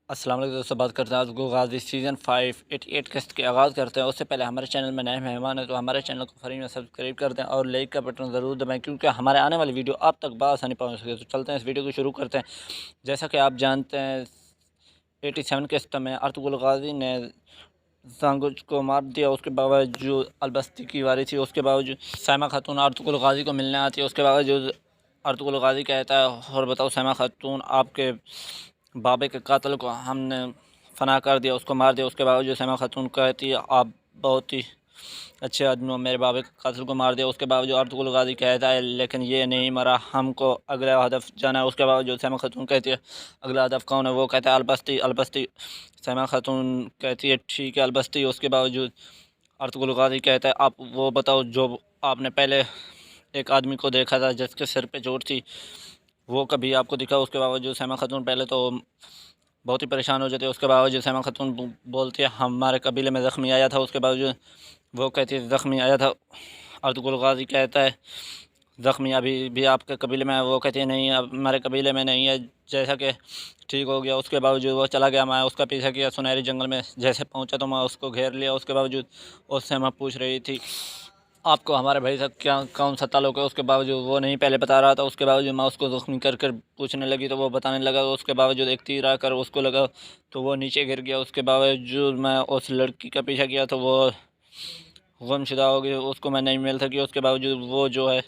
السلام علیکم دوستوں، بات کرتے ہیں آج گو غازی سیزن 5 88 قسط کے آغاز کرتے ہیں۔ اس سے پہلے ہمارے چینل میں نئے مہمان ہیں تو ہمارے چینل کو فری میں سبسکرائب کر دیں اور لائک کا بٹن ضرور دبائیں کیونکہ ہمارے آنے والی ویڈیو آپ تک بآسانی پہنچ سکے۔ تو چلتے ہیں اس ویڈیو کو شروع کرتے ہیں۔ جیسا کہ آپ جانتے ہیں 87 قسط میں ارطغرل غازی نے زانگوچ کو مار دیا، اس کے باوجود البستی کی واری تھی، اس کے باوجود سائمہ خاتون ارطغرل غازی کو ملنے آتی ہے، اس کے باوجود ارطغرل غازی کہتا ہے اور بتاؤ سائمہ خاتون، آپ کے بابے کے قاتل کو ہم نے فنا کر دیا، اس کو مار دیا۔ اس کے باوجود سائمہ خاتون کہتی ہے آپ بہت ہی اچھے آدمی ہو، میرے بابے کے قاتل کو مار دیا۔ اس کے باوجود ارطغرل غازی کہتا ہے لیکن یہ نہیں مرا، ہم کو اگلا ہدف جانا ہے۔ اس کے باوجود سائمہ خاتون کہتی ہے اگلا ہدف کون ہے؟ وہ کہتا ہے البستی البستی۔ سائمہ خاتون کہتی ہے ٹھیک ہے البستی۔ اس کے باوجود ارطغرل غازی کہتا ہے آپ وہ بتاؤ جو آپ نے پہلے ایک آدمی کو دیکھا تھا جس کے سر پہ چوٹ تھی، وہ کبھی آپ کو دکھا؟ اس کے باوجود سائمہ خاتون پہلے تو بہت ہی پریشان ہو جاتی ہے۔ اس کے باوجود سائمہ خاتون بولتی ہے ہمارے قبیلے میں زخمی آیا تھا۔ اس کے باوجود وہ کہتی ہے زخمی آیا تھا۔ ارطغرل غازی کہتا ہے زخمی ابھی بھی آپ کے قبیلے میں ہے؟ وہ کہتی ہے نہیں، اب ہمارے قبیلے میں نہیں ہے۔ جیسا کہ ٹھیک ہو گیا، اس کے باوجود وہ چلا گیا۔ میں اس کا پیچھا کیا سنہری جنگل میں، جیسے پہنچا تو میں اس کو گھیر لیا۔ اس کے باوجود اس سے میں پوچھ رہی تھی آپ کو ہمارے بھائی سے کون سا تعلق ہے؟ اس کے باوجود وہ نہیں پہلے بتا رہا تھا۔ اس کے باوجود میں اس کو زخمی کر پوچھنے لگی تو وہ بتانے لگا۔ اس کے باوجود ایک تیر آ کر اس کو لگا تو وہ نیچے گر گیا۔ اس کے باوجود میں اس لڑکی کا پیچھا کیا تو وہ غمشدہ ہو گئی، اس کو میں نہیں مل سکی۔ اس کے باوجود وہ جو ہے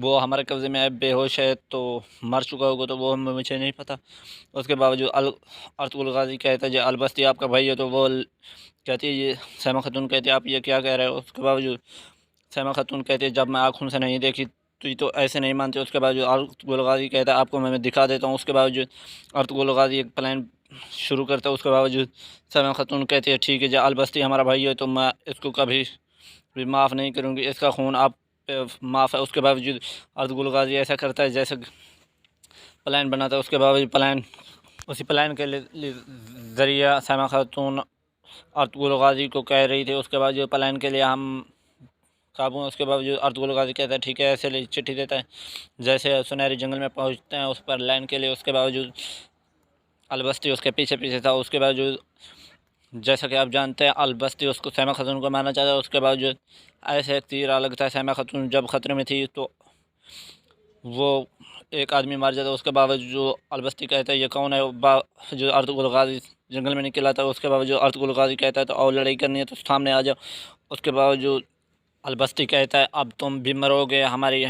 وہ ہمارے قبضے میں بے ہوش ہے، تو مر چکا ہوگا تو وہ مجھے نہیں پتہ۔ اس کے باوجود ارطغرل غازی کہتا ہے جی البستی آپ کا بھائی ہے، تو وہ کہتی ہے یہ سائمہ خاتون کہتی ہے آپ یہ کیا کہہ رہے ہو؟ اس کے باوجود سائمہ خاتون کہتی ہے جب میں آنکھوں سے نہیں دیکھی تو ایسے نہیں مانتے۔ اس کے باوجود ارطغرل غازی کہتا ہے آپ کو میں دکھا دیتا ہوں۔ اس کے باوجود ارطغرل غازی ایک پلان شروع کرتا ہے۔ اس کے باوجود سائمہ خاتون کہتی ہے ٹھیک ہے جی البستی ہمارا بھائی ہے تو میں اس کو کبھی بھی معاف نہیں کروں گی، اس کا خون آپ پہ معاف ہے۔ اس کے باوجود ارطغرل غازی ایسا کرتا ہے جیسے پلان بناتا ہے۔ اس کے باوجود اسی پلان کے ذریعہ سائمہ خاتون ارطغرل غازی کو کہہ رہی تھی اس کے بعد جو پلان کے لیے ہم قابو ہیں۔ اس کے باوجود ارطغرل غازی کہتا ہے ٹھیک ہے، ایسے چٹھی دیتا ہے جیسے سنہری جنگل میں پہنچتے ہیں اس پر لائن کے لیے۔ اس کے باوجود البستی اس کے پیچھے تھا۔ اس کے باوجود جیسا کہ آپ جانتے ہیں البستی اس کو سائمہ خاتون کو مارنا چاہتا ہے۔ اس کے باوجود ایسے ایک تیر لگتا ہے، سائمہ خاتون جب خطرے میں تھی تو وہ ایک آدمی مار جاتا ہے۔ اس کے باوجود البستی کہتا ہے یہ کون ہے جو ارطغرل غازی جنگل میں نکلا تھا؟ اس کے باوجود ارطغرل غازی کہتا ہے تو اور لڑائی کرنی ہے تو سامنے آ جاؤ۔ اس کے باوجود البستی کہتا ہے اب تم بھی مرو گے، ہماری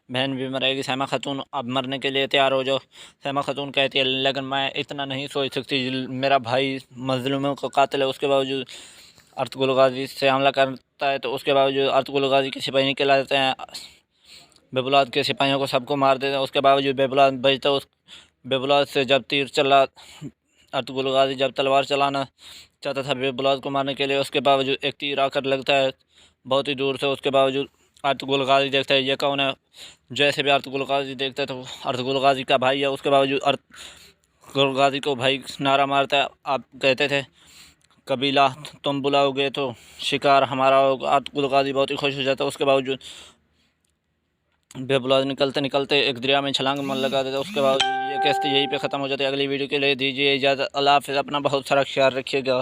بہن بھی مرے گی، سائمہ خاتون اب مرنے کے لیے تیار ہو جاؤ۔ سائمہ خاتون کہتی ہے لیکن میں اتنا نہیں سوچ سکتی، میرا بھائی مظلوموں کا قاتل ہے۔ اس کے باوجود ارطغرل غازی سے حملہ کرتا ہے تو اس کے باوجود ارطغرل غازی کے سپاہی نکل آتے ہیں، بے بلاد کے سپاہیوں کو سب کو مار دیتے ہیں۔ اس کے باوجود بے بلاد بچتا ہے، اس بے بلاد سے جب تیر چلا ارطغرل غازی جب تلوار چلانا چاہتا تھا بے بلاد کو مارنے کے لیے، اس کے باوجود ایک تیر آ کر لگتا ہے بہت ہی دور سے۔ اس کے باوجود ارطغرل غازی دیکھتا ہے یہ کون ہے؟ جیسے بھی ارطغرل غازی دیکھتا ہے تو ارطغرل غازی کا بھائی ہے۔ اس کے باوجود ارطغرل غازی کو بھائی نعرہ مارتا ہے، آپ کہتے تھے قبیلہ تم بلاؤ گے تو شکار ہمارا ہوگا۔ ارطغرل غازی بہت ہی خوش ہو جاتا ہے۔ اس کے باوجود بے بلاد نکلتے ایک دریا میں چھلانگ لگا دیتا ہے۔ اس کے بعد یہ قسط یہیں پہ ختم ہو جاتی ہے۔ اگلی ویڈیو کے لیے دیجیے اجازت، اللہ حافظ، اپنا بہت سارا خیال رکھیے گا۔